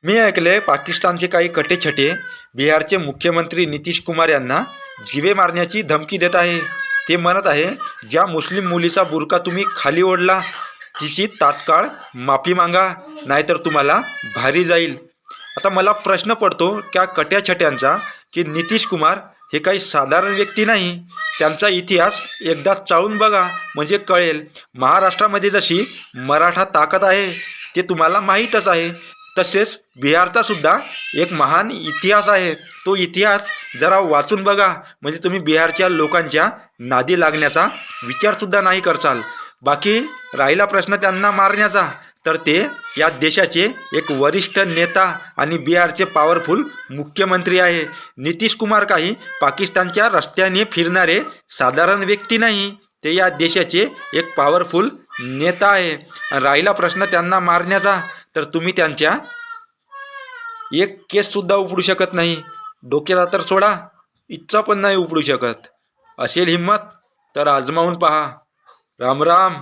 मी ऐकले पाकिस्तानचे काही कटेछटे बिहारचे मुख्यमंत्री नितीश कुमार यांना जीवे मारण्याची धमकी देत आहे. ते म्हणत आहे, ज्या मुस्लिम मुलीचा बुरका तुम्ही खाली ओढला तिची तात्काळ माफी मागा, नाहीतर तुम्हाला भारी जाईल. आता मला प्रश्न पडतो त्या कट्याछट्यांचा की नितीश कुमार हे काही साधारण व्यक्ती नाही. त्यांचा इतिहास एकदा चाळून बघा म्हणजे कळेल. महाराष्ट्रामध्ये जशी मराठा ताकद आहे ते तुम्हाला माहीतच आहे, तसेच बिहारचा सुद्धा एक महान इतिहास आहे. तो इतिहास जरा वाचून बघा म्हणजे तुम्ही बिहारच्या लोकांच्या नादी लागण्याचा विचारसुद्धा नाही करसाल. बाकी राहिला प्रश्न त्यांना मारण्याचा, तर ते या देशाचे एक वरिष्ठ नेता आणि बिहारचे पॉवरफुल मुख्यमंत्री आहे. नितीश कुमार काही पाकिस्तानच्या रस्त्याने फिरणारे साधारण व्यक्ती नाही, ते या देशाचे एक पॉवरफुल नेता आहे. राहिला प्रश्न त्यांना मारण्याचा, तर तुम्ही त्यांच्या एक केससुद्धा उपडू शकत नाही. डोक्याला तर सोडा, इच्छा पण नाही उपडू शकत. असेल हिंमत तर आजमावून पहा. राम राम.